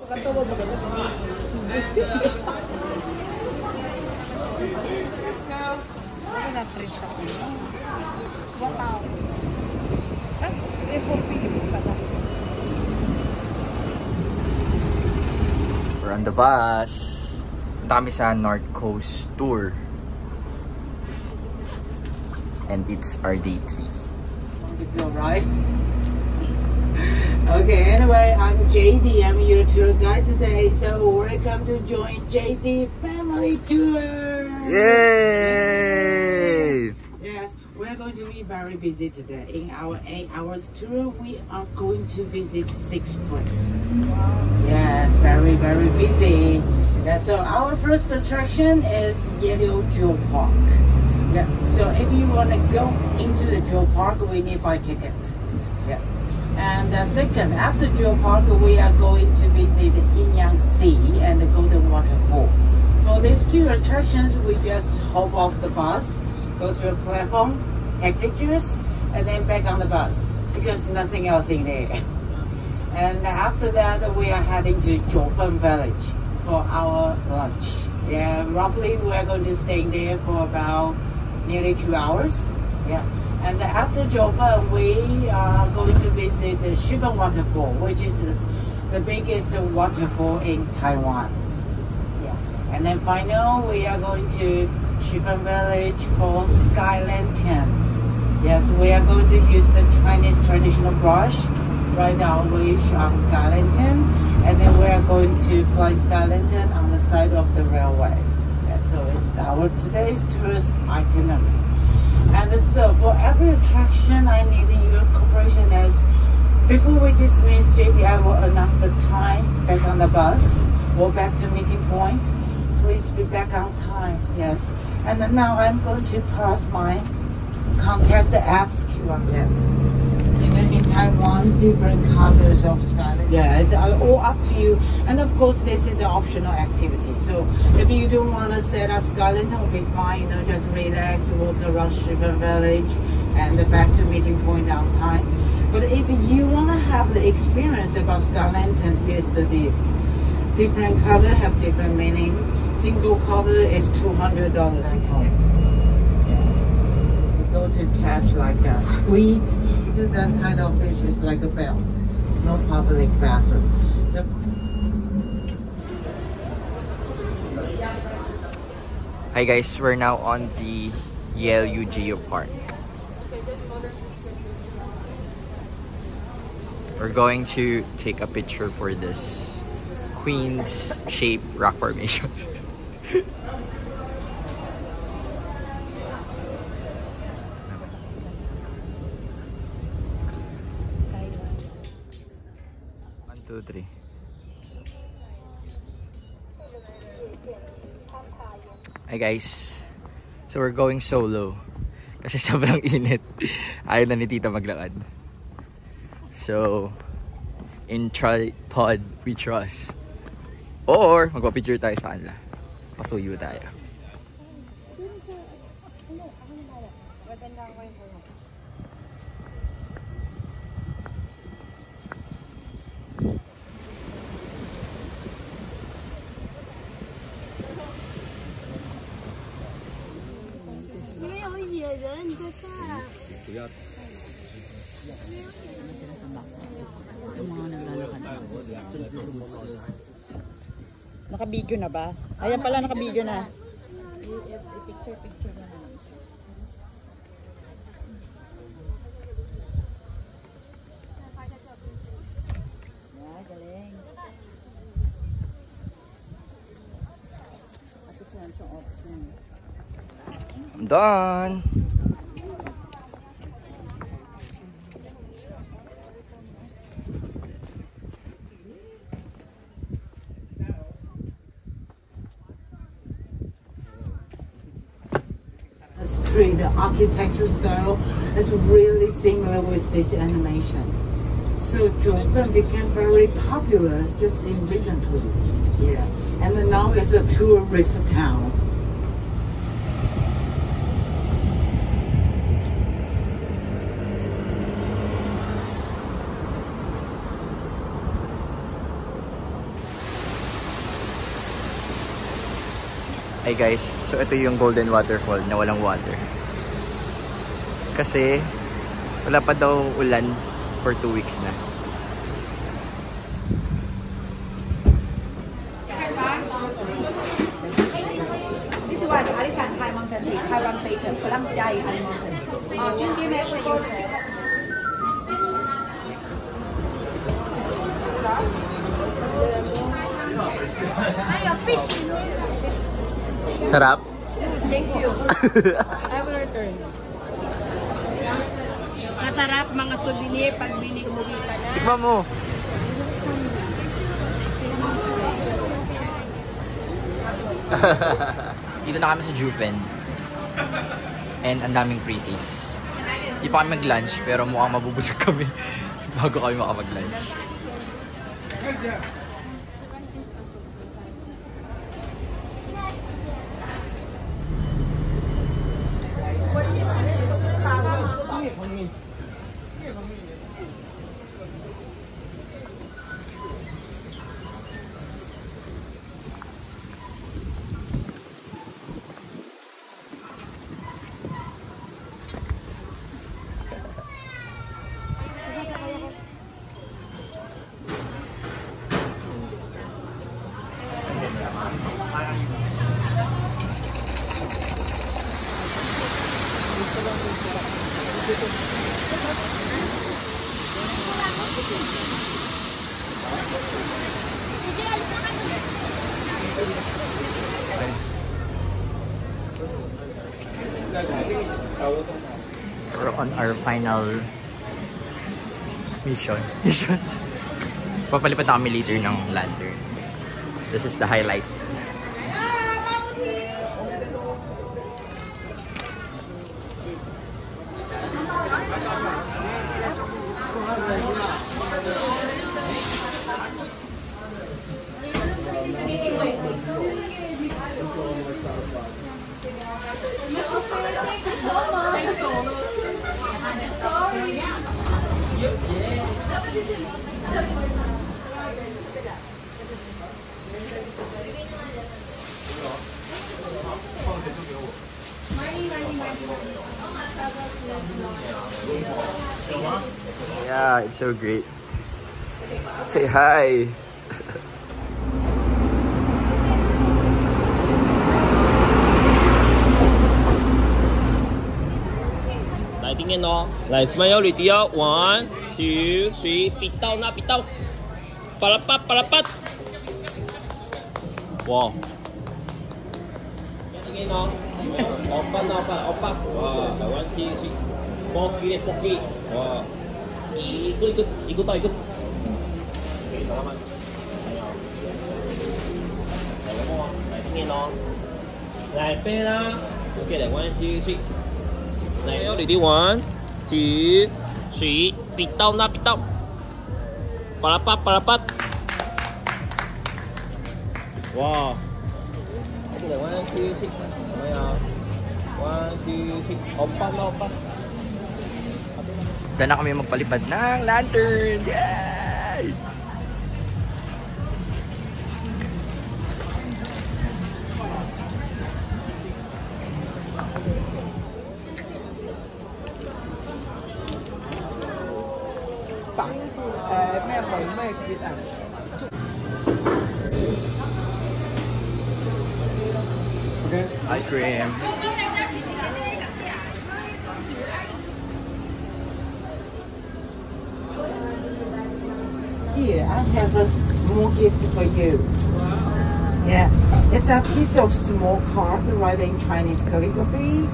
We're on the bus. Punta kami sa North Coast Tour. And it's our day 3. Right? Okay, anyway, I'm JD. I'm your tour guide today. So welcome to join JD Family Tour. Yay! Yes, we're going to be very busy today. In our 8 hours tour, we are going to visit 6 places. Wow. Yes, very, very busy. Yeah, so our first attraction is Yellow Joe Park. Yeah, so if you want to go into the Joe Park, we need buy tickets. Yeah. And second, after Joe Park, we are going to visit Inyang Sea and the Golden Waterfall. For these 2 attractions, we just hop off the bus, go to a platform, take pictures, and then back on the bus because nothing else in there. And after that, we are heading to Jofen Village for our lunch. Yeah, roughly we are going to stay there for about nearly 2 hours. Yeah. And after Jofen, we are going to visit the Shifen Waterfall, which is the biggest waterfall in Taiwan. Yeah. And then finally, we are going to Shifen Village for Sky Lantern. Yes, we are going to use the Chinese traditional brush, write our wish on Sky Lantern, and then we are going to fly Sky Lantern on the side of the railway. Yeah, so it's our today's tourist itinerary. And so for every attraction, I need your cooperation as before we dismiss JD, I will announce the time back on the bus or back to meeting point. Please be back on time. Yes. And then now I'm going to pass my contact apps QR code. Even in Taiwan, different colors of skyline. Yeah, it's all up to you. And of course, this is an optional activity. So if you don't want to set up Skyline, will be fine. You know, just relax, walk around Shifen Village, and back to meeting point on time. But if you want to have the experience about Sky Lantern, here's the list. Different color have different meaning. Single color is $200. You go to catch like a squid. That kind of fish is like a belt. No public bathroom. Hi guys, we're now on the Yellow Geo Park. We're going to take a picture for this Queen's shaped rock formation. One, two, three. Hi guys, so we're going solo kasi sobrang init. Ayaw na ni tita maglakad. So, in tripod we trust. Or, magpa-picture tayo sa kanila. Pasuyo tayo. Naka-video na ba? Ayan pala, naka-video na. I-picture na naman. Yeah, galing. At least meron siyang option. I'm done! The architecture style is really similar with this animation. So Jofen became very popular just in recently. Yeah. And now it's a tourist town. Ay guys, so ito yung Golden Waterfall na walang water. Kasi wala pa daw ulan for 2 weeks na. This one, Alisan Thai Mountain Tea, Taiwan Patent, Phalang Jai High Mountain. Sarap? Thank you. I will return. Masarap mga souvenir pag umuwi ka na. Tikman mo. Dito na kami sa Juven. And ang daming pretties. Hindi pa kami mag-lunch pero mukhang mabubusog kami bago kami makapag-lunch. We're on our final mission. Papalipat na kami later ng lantern. This is the highlight. Yeah, it's so great. Say hi. Lại tiếng Anh đó. Lại smile đi tiêu. 1, 2, 3. ปิดเต้านะปิดเต้า. Palapat palapat. Wow. Tiếng Anh đó. Open open open. Wow, 1, 2, 3. Poki deh poki. Wow. Ikut tau ikut. Oke, salaman. Ayo. Lại ngomong. Lại tiếng Anh đó. Lại phê đó. Ok, lại 1, 2, 3. Này, đi đi 1, 2, 3. ปิดเต้านะปิดเต้า. Palapat palapat. Wow. Oke, lại 1, 2, 3. Ayo. 1, 2, 3. Open open. Dahil na kami magpalipad ng lantern! Yay! Ice cream. Here, I have a small gift for you. Yeah, it's a piece of small card writing Chinese calligraphy.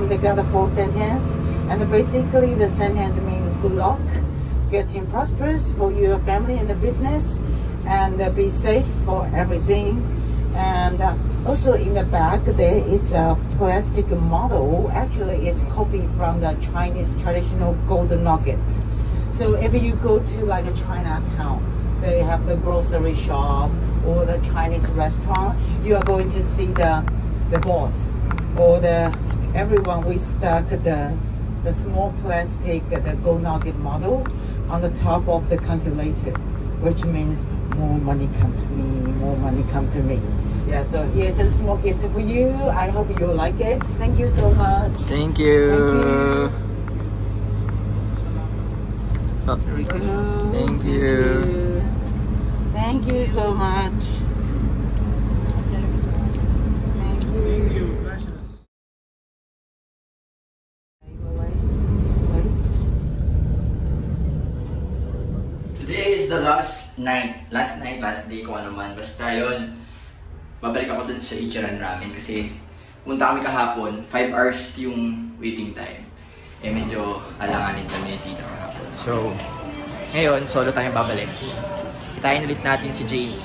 They got the 4 sentences, and basically the sentence means good luck, getting prosperous for your family and the business, and be safe for everything. And also in the back there is a plastic model. Actually, it's copied from the Chinese traditional golden nugget. So if you go to like a Chinatown, they have the grocery shop or the Chinese restaurant, you are going to see the boss or everyone. We stuck the small plastic, the gold nugget model on the top of the calculator, which means more money come to me, more money come to me. Yeah, so here's a small gift for you. I hope you like it. Thank you so much. Thank you. Oh. Very good. Thank you. Thank you so much. Thank you. Today is the last day ko ano man. Basta yun, babalik ako dun sa Ichiran Ramen kasi punta kami kahapon, 5 hours yung waiting time. Eh medyo alanganin kami ni tita kahapon. So, ngayon, solo tayo babalik. Kitain ulit natin si James,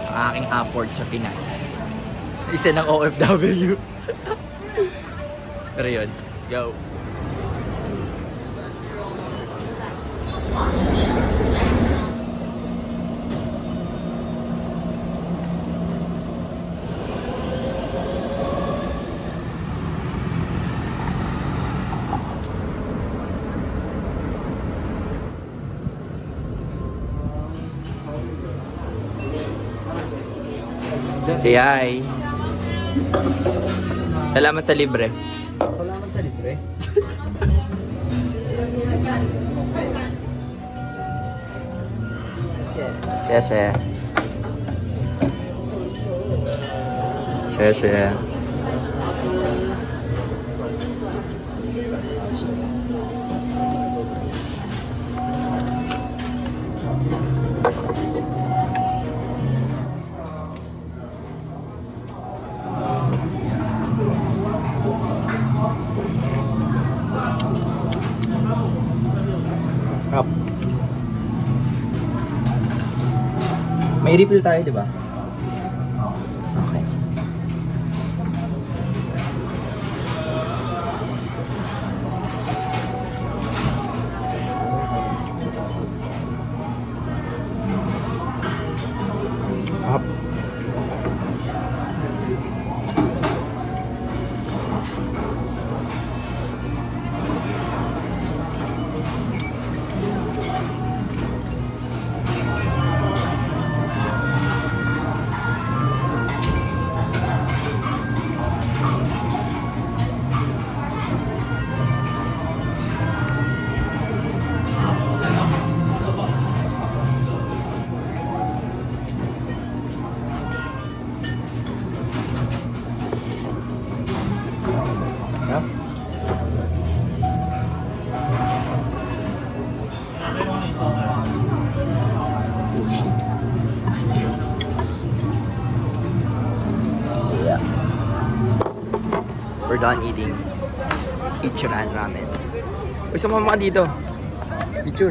ang aking apport sa Pinas. Isa ng OFW. Pero yun, let's go. Say hi. Salamat sa libre. Salamat sa libre. Xie. Up. May refill tayo, di ba? Okay. Up. We're done eating Ichiran Ramen. Uy, sumama ka dito. Picture.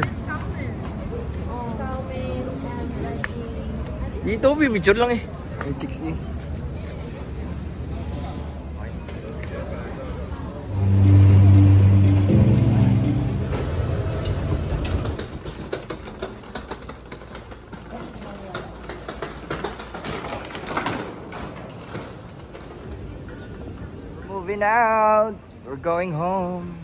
Dito, picture lang eh. May chicks eh. Moving out. We're going home.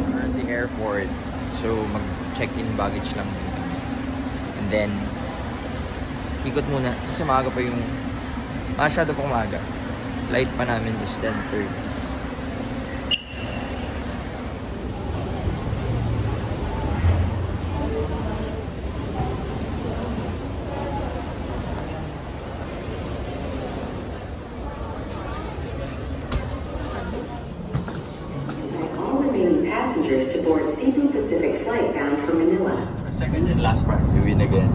We're at the airport. So mag-check-in baggage lang. And then ikot muna kasi maaga pa yung masyado pa umaga. Flight pa namin is 10:30. All remaining passengers to board Cebu Pacific flight bound for Manila. Second and last prize. We win again.